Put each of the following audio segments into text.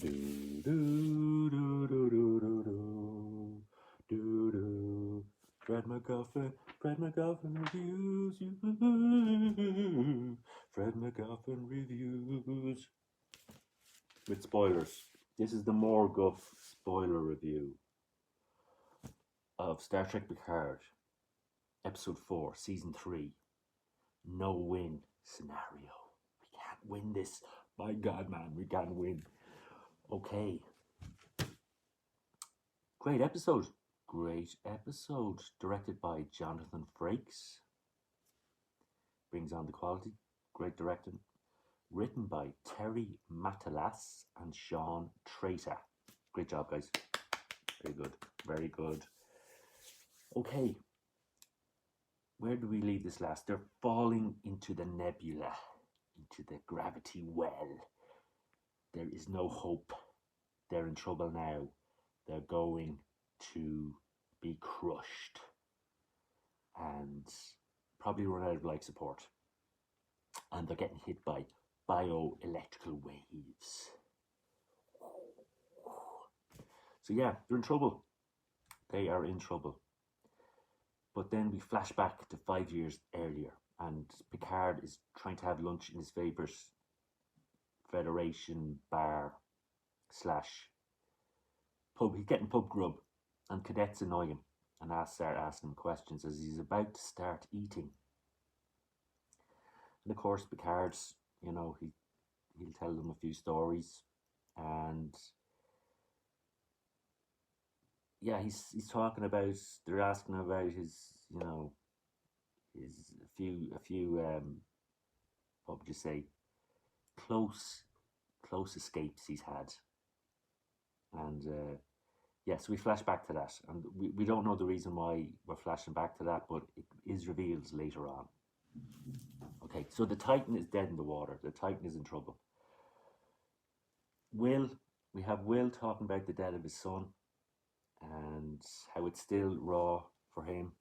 Do do do do do do do do do. Fred MacGuffin reviews you. Fred MacGuffin reviews with spoilers. This is the MacGuff spoiler review of Star Trek Picard, Episode 4, Season 3. No win scenario. We can't win this. My God, man, we can't win. Okay. Great episode. Directed by Jonathan Frakes. Brings on the quality. Great directing. Written by Terry Matalas and Sean Tracer. Great job, guys. Very good. Very good. Okay. Where do we leave this last? They're falling into the nebula, into the gravity well. There is no hope. They're in trouble now. They're going to be crushed and probably run out of life support. And they're getting hit by bioelectrical waves. So yeah, they're in trouble. They are in trouble. But then we flash back to 5 years earlier, and Picard is trying to have lunch in his favourite Federation bar / pub. He's getting pub grub, and cadets annoy him and start asking him questions as he's about to start eating. And of course, Picard's, he'll tell them a few stories, and yeah, he's talking about. They're asking about his, his a few what would you say, close escapes he's had, and so we flash back to that, and we don't know the reason why we're flashing back to that, but it is revealed later on. Okay, so the Titan is dead in the water. The Titan is in trouble. We have Will talking about the death of his son and how it's still raw for him.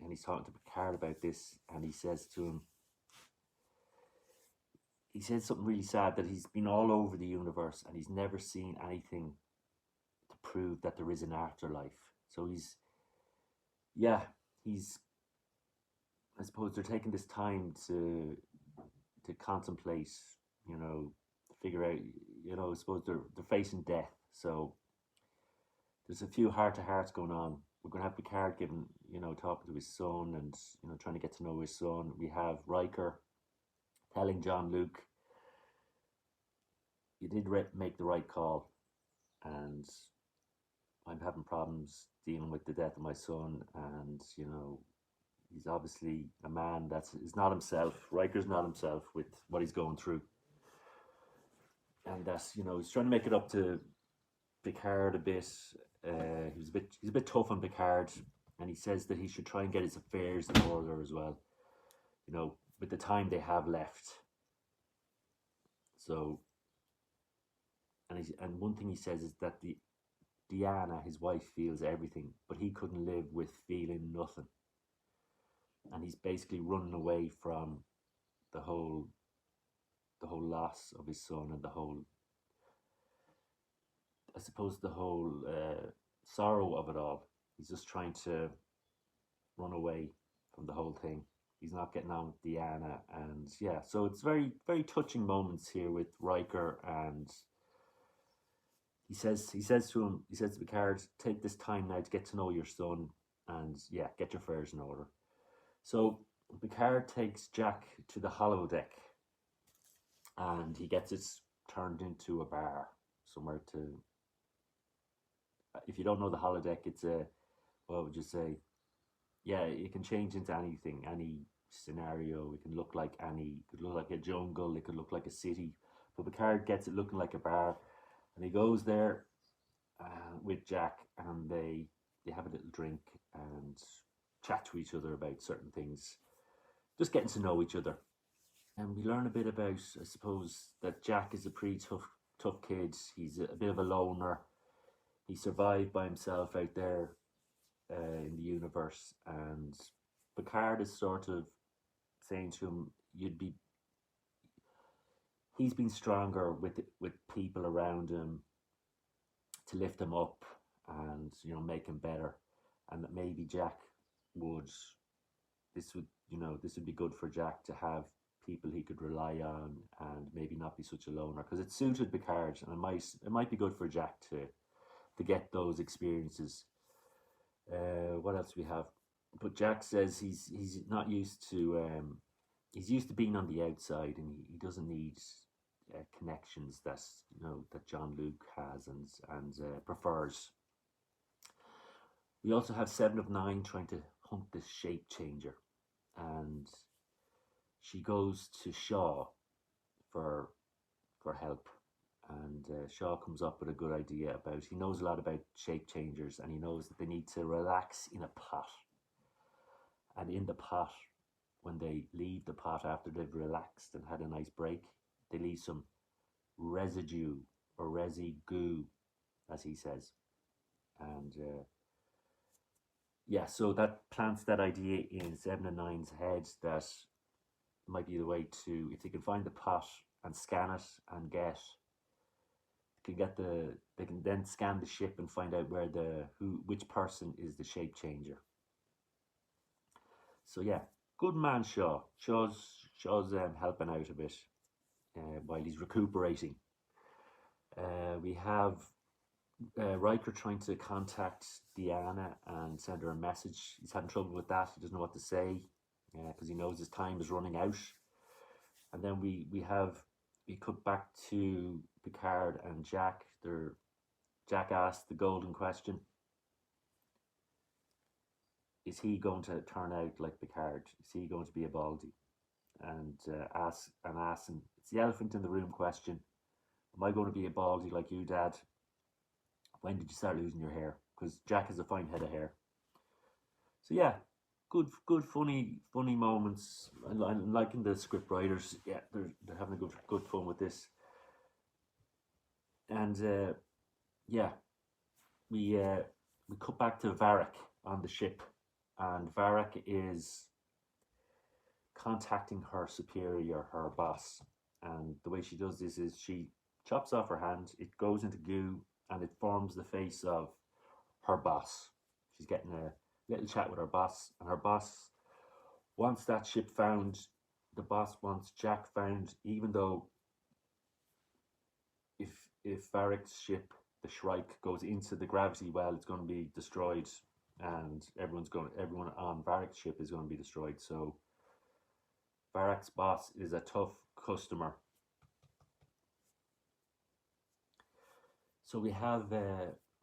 And he's talking to Picard about this, and he says to him, he says something really sad, that he's been all over the universe and he's never seen anything to prove that there is an afterlife. So I suppose they're taking this time to contemplate, figure out, I suppose they're facing death. So there's a few heart-to-hearts going on. We're going to have Picard giving, talking to his son and, trying to get to know his son. We have Riker telling Jean-Luc, you did make the right call, and I'm having problems dealing with the death of my son, and, he's obviously a man is not himself. Riker's not himself with what he's going through. And that's, he's trying to make it up to Picard a bit. He's a bit tough on Picard, and he says that he should try and get his affairs in order as well, with the time they have left. So, and one thing he says is that Deanna, his wife, feels everything, but he couldn't live with feeling nothing. And he's basically running away from the whole loss of his son, and the whole sorrow of it all. He's just trying to run away from the whole thing. He's not getting on with Deanna, and so it's very, very touching moments here with Riker, and he says to Picard, take this time now to get to know your son, and get your affairs in order. So Picard takes Jack to the holodeck, and he gets it turned into a bar somewhere to. If you don't know the holodeck, it's what would you say? Yeah, it can change into anything, any scenario. It can look like it could look like a jungle, it could look like a city. But Picard gets it looking like a bar, and he goes there with Jack, and they have a little drink and chat to each other about certain things, just getting to know each other. And we learn a bit about, I suppose, that Jack is a pretty tough kid. He's a bit of a loner. He survived by himself out there in the universe, and Picard is sort of saying to him, he's been stronger with people around him to lift him up and make him better, and that maybe Jack would this would be good for Jack to have people he could rely on and maybe not be such a loner, because it suited Picard, and it might be good for Jack to get those experiences. What else we have? But Jack says he's not used to he's used to being on the outside, and he doesn't need connections that John Luke has and prefers. We also have Seven of Nine trying to hunt this shape changer, and she goes to Shaw for help, and Shaw comes up with a good idea about. He knows a lot about shape changers, and he knows that they need to relax in a pot, and in the pot, when they leave the pot after they've relaxed and had a nice break, they leave some residue or residue, as he says, and yeah, so that plants that idea in Seven and Nine's head that might be the way to, if they can find the pot and scan it and they can then scan the ship and find out which person is the shape changer. So yeah, good man Shaw. Shaw's helping out a bit while he's recuperating. We have Riker trying to contact Deanna and send her a message. He's having trouble with that. He doesn't know what to say because he knows his time is running out. And then we cut back to Picard and Jack. Jack asked the golden question: is he going to turn out like Picard? Is he going to be a baldy? And ask him. It's the elephant in the room question. Am I going to be a baldy like you, Dad? When did you start losing your hair? Because Jack has a fine head of hair. So yeah, good, funny moments. I'm liking the script writers. Yeah, they're having a good fun with this. And yeah, we cut back to Varric on the ship, and Varric is contacting her superior, her boss. And the way she does this is she chops off her hand. It goes into goo, and it forms the face of her boss. She's getting a little chat with her boss, and her boss wants that ship found. The boss wants Jack found, even though if Varric's ship, the Shrike, goes into the gravity well, it's going to be destroyed, and everyone on Varric's ship is going to be destroyed. So Varric's boss is a tough customer. So we have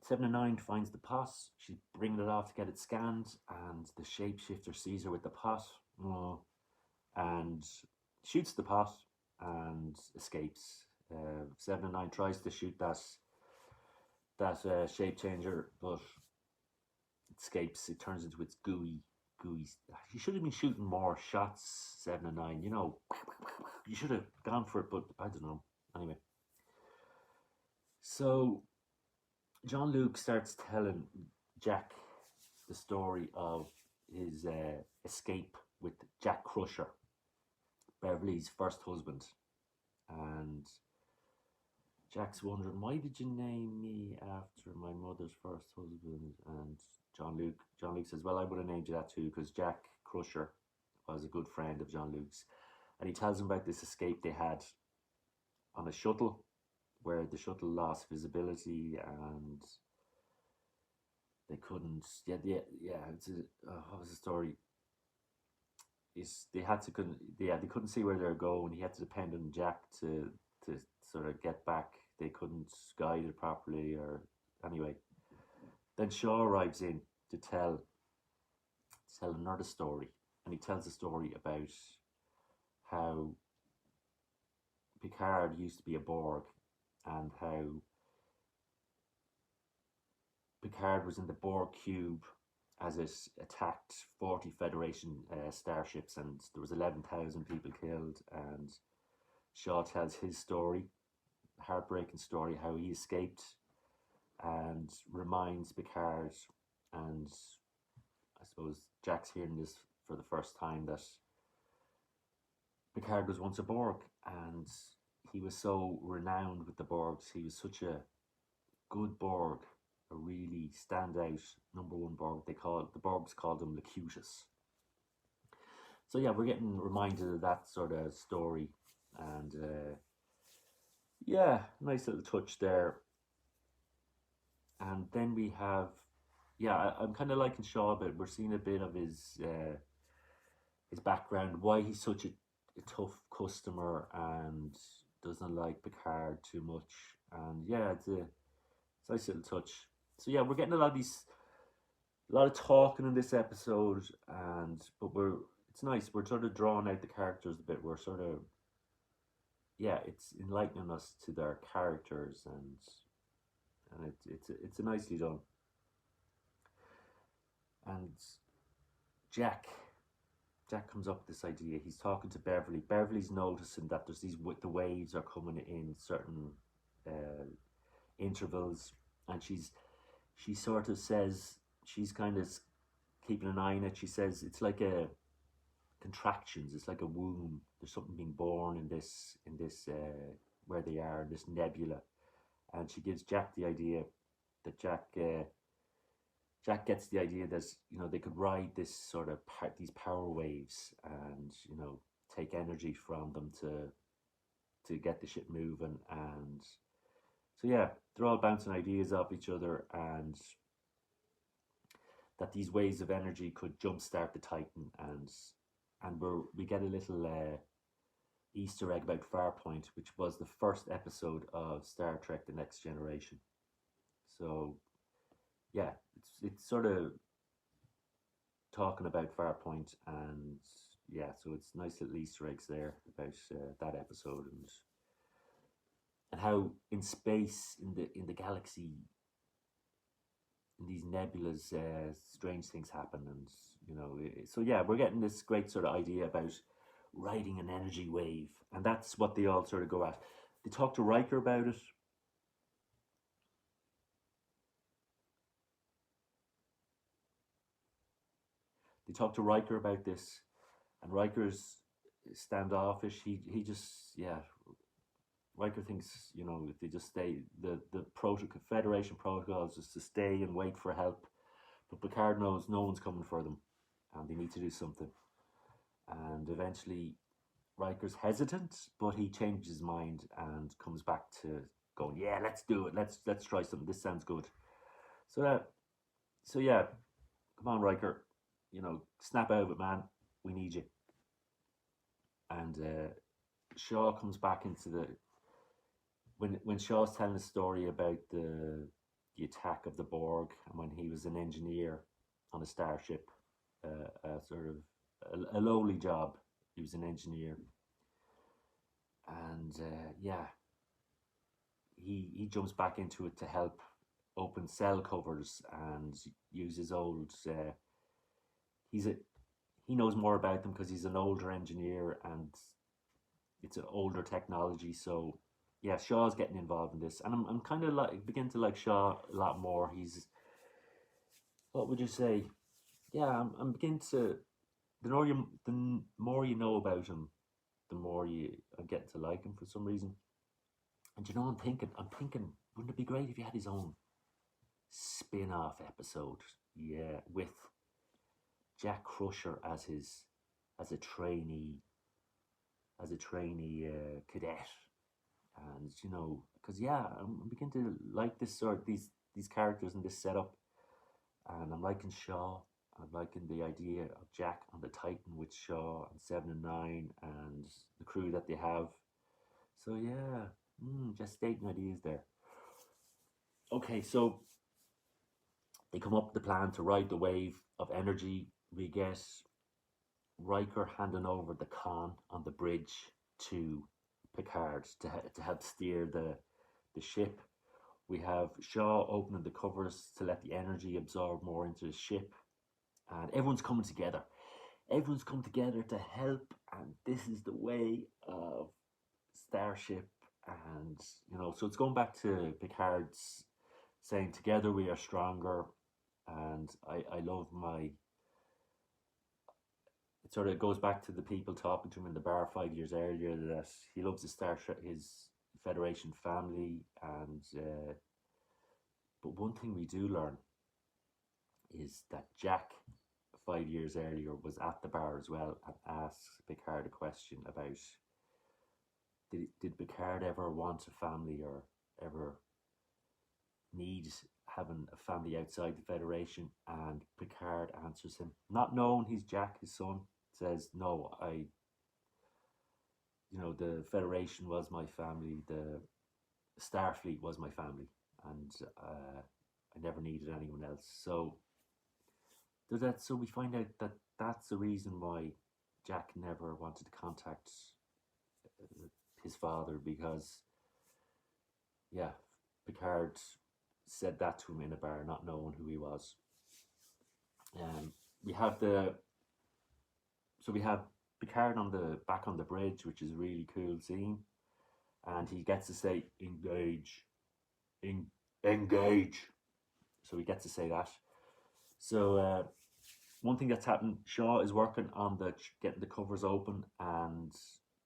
7 and 9 finds the pot. She's bringing it off to get it scanned, and the shapeshifter sees her with the pot and shoots the pot and escapes. 7 and 9 tries to shoot that shape changer, but it escapes. It turns into its gooey. You should have been shooting more shots, 7 and 9. You should have gone for it, but I don't know. Anyway. So John Luke starts telling Jack the story of his escape with Jack Crusher, Beverly's first husband. And Jack's wondering, why did you name me after my mother's first husband? And John Luke says, well, I would have named you that too, because Jack Crusher was a good friend of John Luke's. And he tells him about this escape they had on a shuttle, where the shuttle lost visibility and they couldn't. What was the story? They couldn't see where they were going. He had to depend on Jack to sort of get back. They couldn't guide it properly, or anyway. Then Shaw arrives in to tell another story, and he tells a story about how Picard used to be a Borg, and how Picard was in the Borg cube as it attacked 40 Federation starships, and there was 11,000 people killed. And Shaw tells his story, heartbreaking story, how he escaped, and reminds Picard, and I suppose Jack's hearing this for the first time, that Picard was once a Borg, and he was so renowned with the Borgs. He was such a good Borg, a really standout number one Borg. The Borgs called him Locutus. So yeah, we're getting reminded of that sort of story, and yeah, nice little touch there. And then we have, yeah, I'm kind of liking Shaw a bit. We're seeing a bit of his background, why he's such a tough customer and doesn't like Picard too much. And yeah, it's a nice little touch. So yeah, we're getting a lot of talking in this episode, and but it's nice. We're sort of drawing out the characters a bit. We're sort of, yeah, it's enlightening us to their characters, and it's a nicely done. And Jack Jack comes up with this idea. He's talking to Beverly. Beverly's noticing that there's the waves are coming in certain uh, intervals, and she sort of says she's kind of keeping an eye on it. She says it's like a contractions. It's like a womb. There's something being born in this where they are in this nebula, and she gives Jack the idea that Jack gets the idea that they could ride this sort of these power waves and take energy from them to get the ship moving. And so yeah, they're all bouncing ideas off each other, and that these waves of energy could jumpstart the Titan, and we get a little Easter egg about Farpoint, which was the first episode of Star Trek: The Next Generation. So yeah, it's sort of talking about Farpoint, and yeah, so it's nice little Easter eggs there about that episode, and how in space, in the galaxy, in these nebulas, strange things happen, and so yeah, we're getting this great sort of idea about riding an energy wave, and that's what they all sort of go at. They talk to Riker about it. They talk to Riker about this, and Riker's standoffish. He just, yeah. Riker thinks if they just stay, the Federation protocol is just to stay and wait for help, but Picard knows no one's coming for them, and they need to do something. And eventually, Riker's hesitant, but he changes his mind and comes back to going, yeah, let's do it. Let's try something. This sounds good. So so yeah, come on, Riker. Snap out of it, man. We need you. And Shaw comes back into the when Shaw's telling a story about the attack of the Borg, and when he was an engineer on a starship, a sort of a lowly job. He was an engineer, and yeah, he jumps back into it to help open cell covers and use his old. He knows more about them because he's an older engineer and it's an older technology. So yeah, Shaw's getting involved in this, and I'm kind of begin to like Shaw a lot more. He's, what would you say? Yeah, I'm beginning to, the more you know about him, the more I'm getting to like him for some reason. And I'm thinking, wouldn't it be great if he had his own spin-off episode? Yeah, with Jack Crusher as a trainee cadet, and because yeah, I'm beginning to like these characters and this setup, and I'm liking Shaw. I'm liking the idea of Jack on the Titan with Shaw and Seven and Nine and the crew that they have. So yeah, just stating ideas there. Okay, so they come up with the plan to ride the wave of energy. We get Riker handing over the con on the bridge to Picard to help steer the ship. We have Shaw opening the covers to let the energy absorb more into the ship, and everyone's coming together. Everyone's come together to help, and this is the way of Starship. And so it's going back to Picard's saying, "Together we are stronger." And I love it sort of goes back to the people talking to him in the bar 5 years earlier that he loves his Federation family, and but one thing we do learn is that Jack 5 years earlier was at the bar as well and asks Picard a question about did Picard ever want a family or ever need having a family outside the Federation, and Picard answers him, not knowing he's Jack, his son, says, no, the Federation was my family, the Starfleet was my family, and I never needed anyone else. So we find out that that's the reason why Jack never wanted to contact his father, because Picard said that to him in a bar, not knowing who he was. We have Picard back on the bridge, which is a really cool scene, and he gets to say engage. So he gets to say that. So one thing that's happened, Shaw is working on getting the covers open, and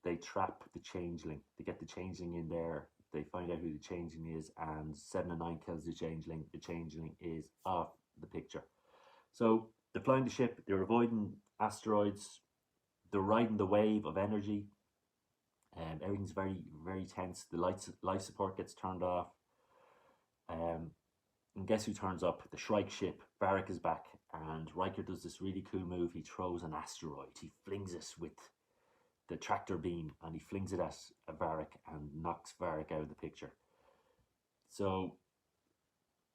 they trap the changeling. They get the changeling in there. They find out who the changeling is, and 7 and 9 kills the changeling. The changeling is off the picture. So they're flying the ship. They're avoiding asteroids. They're riding the wave of energy. Everything's very, very tense. The life support gets turned off. And guess who turns up? The Shrike ship. Varric is back, and Riker does this really cool move. He throws an asteroid. He flings it with the tractor beam, and he flings it at Varric and knocks Varric out of the picture. So,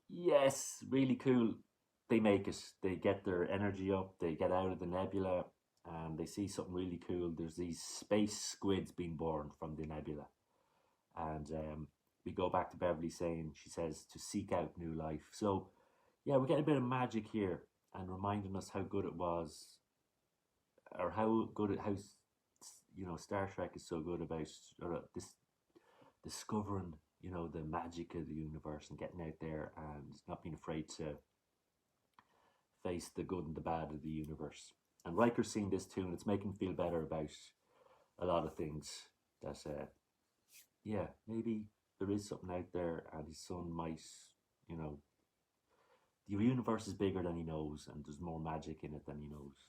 yes, really cool. They make it. They get their energy up. They get out of the nebula, and they see something really cool. There's these space squids being born from the nebula. And we go back to Beverly she says, to seek out new life. So, yeah, we're getting a bit of magic here and reminding us how good it was, or how Star Trek is so good about this discovering, the magic of the universe and getting out there and not being afraid to face the good and the bad of the universe. And Riker's seeing this too, and it's making him feel better about a lot of things. That maybe there is something out there, and his son might, the universe is bigger than he knows, and there's more magic in it than he knows.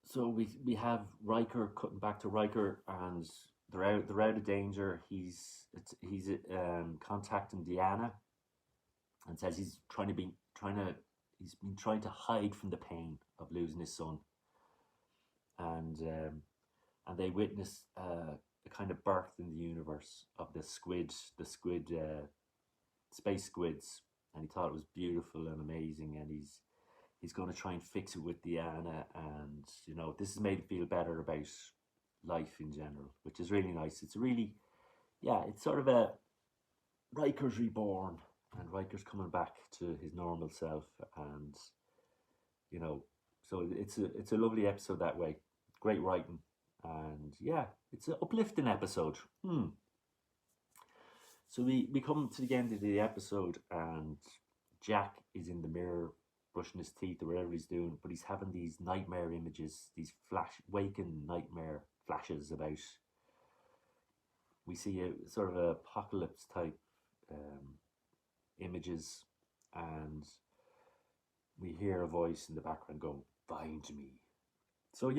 So we have Riker cutting back to Riker, and they're out of danger. He's contacting Deanna, and says he's been trying to hide from the pain of losing his son, and they witness a kind of birth in the universe of the space squids, and he thought it was beautiful and amazing, and he's going to try and fix it with Deanna, and this has made him feel better about life in general, which is really nice. It's really, it's sort of a Riker's reborn, and Riker's coming back to his normal self, and so it's a lovely episode that way. Great writing, and it's an uplifting episode. So we come to the end of the episode, and Jack is in the mirror brushing his teeth or whatever he's doing, but he's having these nightmare images, these waking nightmare flashes about. We see a sort of apocalypse type images, and we hear a voice in the background going, "Find me." So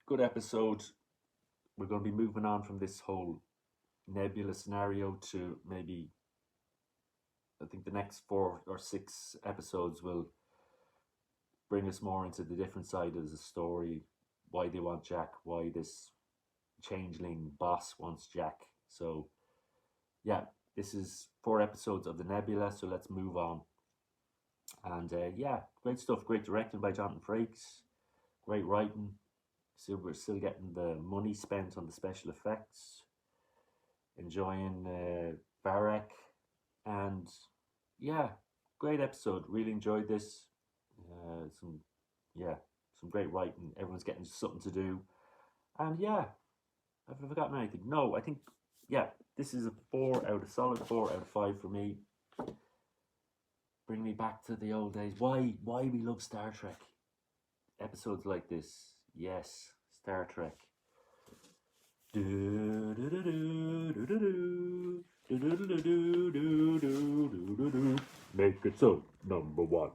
good episode. We're going to be moving on from this whole nebula scenario to maybe, I think the next 4 or 6 episodes will bring us more into the different side of the story, why they want Jack, why this changeling boss wants Jack. So this is 4 episodes of the Nebula, so let's move on. And great stuff, great directing by Jonathan Frakes, great writing. So we're still getting the money spent on the special effects, enjoying Varric, and great episode. Really enjoyed this. Some great writing. Everyone's getting something to do, and have I forgotten anything? No, I think this is a solid 4 out of 5 for me. Bring me back to the old days. Why we love Star Trek? episodes like this. Yes, Star Trek. Do do do do do do do do do do do do do do do. Make it so, number one.